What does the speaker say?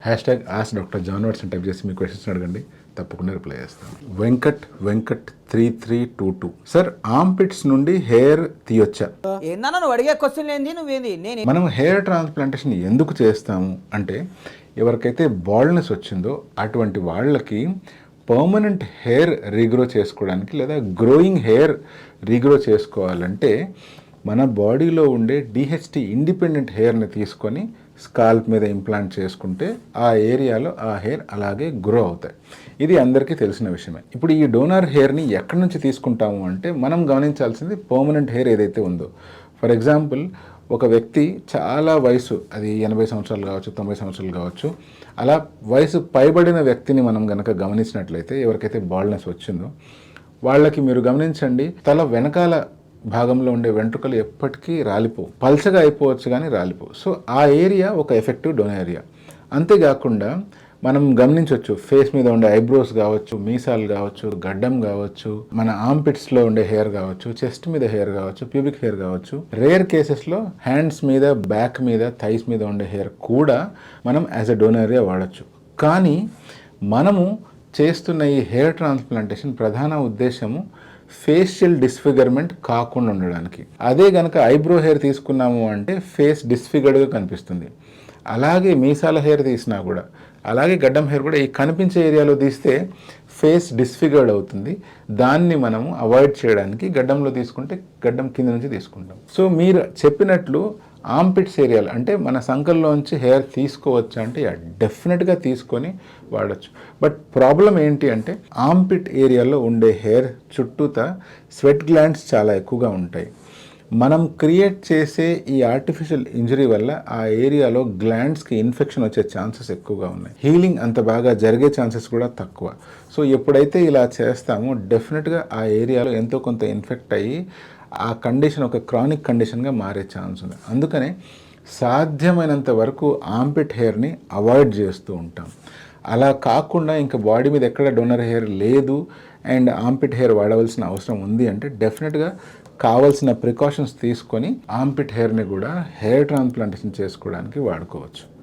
Hashtag ask doctor John Watson type చేసి మీ questions అడగండి, తప్పకుండా రిప్లై చేస్తాను. వెంకట్ 3322 సార్, ఆర్మ్‌పిట్స్ నుండి హెయిర్ తీయొచ్చా? ఏందన్నా నువ్వు అడిగే క్వశ్చన్ ఏంది నువ్వేంది నేను మనం హెయిర్ ట్రాన్స్ప్లాంటేషన్ ఎందుకు చేస్తాము అంటే, ఎవరికైతే బాల్డ్నెస్ వచ్చిందో అటువంటి వాళ్ళకి పర్మనెంట్ హెయిర్ రీగ్రో చేసుకోవడానికి లేదా గ్రోయింగ్ హెయిర్ రీగ్రో చేసుకోవాలంటే మన బాడీలో ఉండే డిహెచ్టి ఇండిపెండెంట్ హెయిర్ని తీసుకొని స్కాల్ప్ మీద ఇంప్లాంట్ చేసుకుంటే ఆ ఏరియాలో ఆ హెయిర్ అలాగే గ్రో అవుతాయి. ఇది అందరికీ తెలిసిన విషయమే. ఇప్పుడు ఈ డోనర్ హెయిర్ని ఎక్కడి నుంచి తీసుకుంటాము అంటే, మనం గమనించాల్సింది పర్మనెంట్ హెయిర్ ఏదైతే ఉందో. ఫర్ ఎగ్జాంపుల్, ఒక వ్యక్తి చాలా వయసు, అది 80 సంవత్సరాలు కావచ్చు, 90 సంవత్సరాలు కావచ్చు, అలా వయసు పైబడిన వ్యక్తిని మనం కనుక గమనించినట్లయితే, ఎవరికైతే బాల్డ్నెస్ వచ్చిందో వాళ్ళకి మీరు గమనించండి, తల వెనకాల భాగంలో ఉండే వెంట్రుకలు ఎప్పటికీ రాలిపోవు, పల్చగా అయిపోవచ్చు కానీ రాలిపోవు. సో ఆ ఏరియా ఒక ఎఫెక్టివ్ డోనర్ ఏరియా. అంతేకాకుండా మనం గమనించవచ్చు, ఫేస్ మీద ఉండే ఐబ్రోస్ కావచ్చు, మీసాలు కావచ్చు, గడ్డం కావచ్చు, మన ఆర్మ్‌పిట్స్లో ఉండే హెయిర్ కావచ్చు, చెస్ట్ మీద హెయిర్ కావచ్చు, ప్యూబిక్ హెయిర్ కావచ్చు, రేర్ కేసెస్లో హ్యాండ్స్ మీద, బ్యాక్ మీద, థైస్ మీద ఉండే హెయిర్ కూడా మనం యాజ్ ఎ డోనర్ ఏరియా వాడచ్చు. కానీ మనము చేస్తున్న ఈ హెయిర్ ట్రాన్స్ప్లాంటేషన్ ప్రధాన ఉద్దేశము ఫేషియల్ డిస్ఫిగర్మెంట్ కాకుండా ఉండడానికి. అదే కనుక ఐబ్రో హెయిర్ తీసుకున్నాము అంటే ఫేస్ డిస్ఫిగర్డ్గా కనిపిస్తుంది. అలాగే మీసాల హెయిర్ తీసినా కూడా, అలాగే గడ్డం హెయిర్ కూడా ఈ కనిపించే ఏరియాలో తీస్తే ఫేస్ డిస్ఫిగర్డ్ అవుతుంది. దాన్ని మనము అవాయిడ్ చేయడానికి గడ్డంలో తీసుకుంటే గడ్డం కింద నుంచి తీసుకుంటాం. సో మీరు చెప్పినట్లు ఆర్మ్‌పిట్స్ ఏరియాలో అంటే మన సంకల్లోంచి హెయిర్ తీసుకోవచ్చు అంటే డెఫినెట్గా తీసుకొని వాడచ్చు. బట్ ప్రాబ్లం ఏంటి అంటే, ఆర్మ్‌పిట్ ఏరియాలో ఉండే హెయిర్ చుట్టూతా స్వెట్ గ్లాండ్స్ చాలా ఎక్కువగా ఉంటాయి. మనం క్రియేట్ చేసే ఈ ఆర్టిఫిషియల్ ఇంజరీ వల్ల ఆ ఏరియాలో గ్లాండ్స్కి ఇన్ఫెక్షన్ వచ్చే ఛాన్సెస్ ఎక్కువగా ఉన్నాయి. హీలింగ్ అంత బాగా జరిగే ఛాన్సెస్ కూడా తక్కువ. సో ఎప్పుడైతే ఇలా చేస్తామో డెఫినెట్గా ఆ ఏరియాలో ఎంతో కొంత ఇన్ఫెక్ట్ అయ్యి ఆ కండిషన్ ఒక క్రానిక్ కండిషన్గా మారే ఛాన్స్ ఉంది. అందుకనే సాధ్యమైనంత వరకు ఆర్మ్‌పిట్ హెయిర్ని అవాయిడ్ చేస్తూ ఉంటాం. అలా కాకుండా ఇంకా బాడీ మీద ఎక్కడ డోనర్ హెయిర్ లేదు అండ్ ఆర్మ్‌పిట్ హెయిర్ వాడవలసిన అవసరం ఉంది అంటే డెఫినెట్గా కావాల్సిన ప్రికాషన్స్ తీసుకొని ఆర్మ్‌పిట్ హెయిర్ని కూడా హెయిర్ ట్రాన్స్ప్లాంటేషన్ చేసుకోవడానికి వాడుకోవచ్చు.